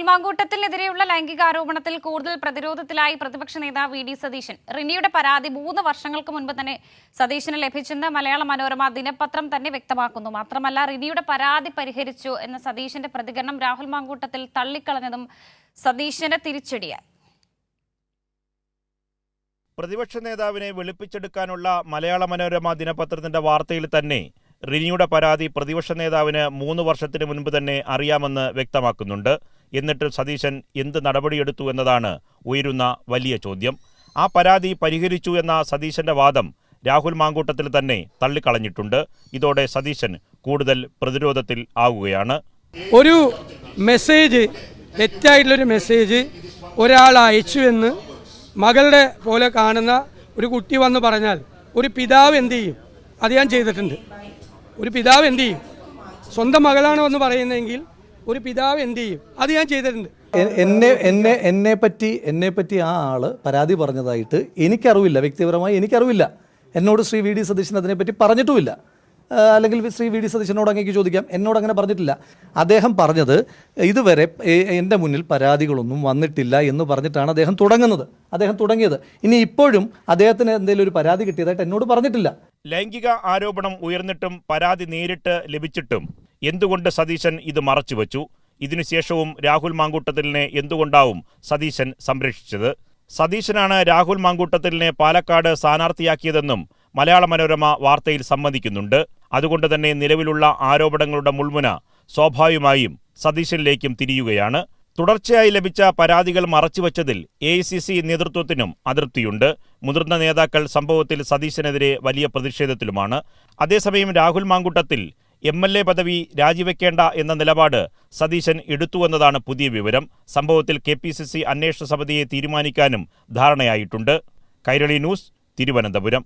രാഹുൽ മാങ്കൂട്ടത്തിനെതിരെയുള്ള ലൈംഗികാരോപണത്തിൽ കൂടുതൽ പ്രതിരോധത്തിലായി പ്രതിപക്ഷ നേതാവ് വി ഡി സതീശൻ. റിനിയുടെ പരാതി 3 വർഷങ്ങൾക്ക് മുൻപ് തന്നെ സതീശന് ലഭിച്ചെന്ന് മലയാള മനോരമ ദിനപത്രം തന്നെ വ്യക്തമാക്കുന്നു. മാത്രമല്ല, റിനിയുടെ പരാതി പരിഹരിച്ചു എന്ന സതീശന്റെ പ്രതികരണം രാഹുൽ മാങ്കൂട്ടത്തിൽ തള്ളിക്കളഞ്ഞതും സതീശന് തിരിച്ചടിയായി. പ്രതിപക്ഷ നേതാവിനെ വെളുപ്പിച്ചെടുക്കാനുള്ള മലയാള മനോരമ ദിനപത്രത്തിന്റെ വാർത്തയിൽ തന്നെ റിനിയുടെ പരാതി പ്രതിപക്ഷ നേതാവിന് 3 വർഷത്തിന് മുൻപ് തന്നെ അറിയാമെന്ന് വ്യക്തമാക്കുന്നുണ്ട്. എന്നിട്ട് സതീശൻ എന്ത് നടപടിയെടുത്തു എന്നതാണ് ഉയരുന്ന വലിയ ചോദ്യം. ആ പരാതി പരിഹരിച്ചു എന്ന സതീശന്റെ വാദം രാഹുൽ മാങ്കൂട്ടത്തിൽ തന്നെ തള്ളിക്കളഞ്ഞിട്ടുണ്ട്. ഇതോടെ സതീശൻ കൂടുതൽ പ്രതിരോധത്തിൽ ആവുകയാണ്. ഒരു മെസ്സേജ്, തെറ്റായിട്ടുള്ളൊരു മെസ്സേജ് ഒരാൾ അയച്ചു എന്ന് മകളുടെ പോലെ കാണുന്ന ഒരു കുട്ടി വന്ന് പറഞ്ഞാൽ ഒരു പിതാവ് എന്ത് ചെയ്യും? അത് ഞാൻ ചെയ്തിട്ടുണ്ട്. ഒരു പിതാവ് എന്ത് ചെയ്യും? സ്വന്തം മകളാണോ എന്ന് പറയുന്നതെങ്കിൽ ഒരു പിതാവ് എന്ത് ചെയ്യും? അത് ഞാൻ ചെയ്തിട്ടുണ്ട്. എന്നെപ്പറ്റി ആ ആള് പരാതി പറഞ്ഞതായിട്ട് എനിക്കറിവില്ല. വ്യക്തിപരമായി എനിക്കറിവില്ല. എന്നോട് ശ്രീ വി ഡി സതീശൻ അതിനെപ്പറ്റി പറഞ്ഞിട്ടുമില്ല. അല്ലെങ്കിൽ ശ്രീ വി ഡി സതീശനോട് അങ്ങേക്ക് ചോദിക്കാം. എന്നോട് അങ്ങനെ പറഞ്ഞിട്ടില്ല. അദ്ദേഹം പറഞ്ഞത് ഇതുവരെ എൻ്റെ മുന്നിൽ പരാതികളൊന്നും വന്നിട്ടില്ല എന്ന് പറഞ്ഞിട്ടാണ് അദ്ദേഹം തുടങ്ങിയത്. ഇനി ഇപ്പോഴും അദ്ദേഹത്തിന് എന്തെങ്കിലും ഒരു പരാതി കിട്ടിയതായിട്ട് എന്നോട് പറഞ്ഞിട്ടില്ല. ലൈംഗിക ആരോപണം ഉയർന്നിട്ടും പരാതി നേരിട്ട് ലഭിച്ചിട്ടും എന്തുകൊണ്ട് സതീശൻ ഇത് മറച്ചുവെച്ചു? ഇതിനുശേഷവും രാഹുൽ മാങ്കൂട്ടത്തിലിനെ എന്തുകൊണ്ടാവും സതീശൻ സംരക്ഷിച്ചത്? സതീശനാണ് രാഹുൽ മാങ്കൂട്ടത്തിലിനെ പാലക്കാട് സ്ഥാനാർത്ഥിയാക്കിയതെന്നും മലയാള മനോരമ വാർത്തയിൽ സമ്മതിക്കുന്നുണ്ട്. അതുകൊണ്ട് തന്നെ നിലവിലുള്ള ആരോപണങ്ങളുടെ മുൾമുന സ്വാഭാവികമായും സതീശനിലേക്കും തിരിയുകയാണ്. തുടർച്ചയായി ലഭിച്ച പരാതികൾ മറച്ചുവെച്ചതിൽ AICC നേതൃത്വത്തിനും അതൃപ്തിയുണ്ട്. മുതിർന്ന നേതാക്കൾ സംഭവത്തിൽ സതീശനെതിരെ വലിയ പ്രതിഷേധത്തിലുമാണ്. അതേസമയം രാഹുൽ മാങ്കൂട്ടത്തിൽ MLA പദവി രാജിവെക്കേണ്ട എന്ന നിലപാട് സതീശൻ എടുത്തുവെന്നതാണ് പുതിയ വിവരം. സംഭവത്തിൽ KPCC അന്വേഷണ സമിതിയെ തീരുമാനിക്കാനും ധാരണയായിട്ടുണ്ട്. കൈരളി ന്യൂസ്, തിരുവനന്തപുരം.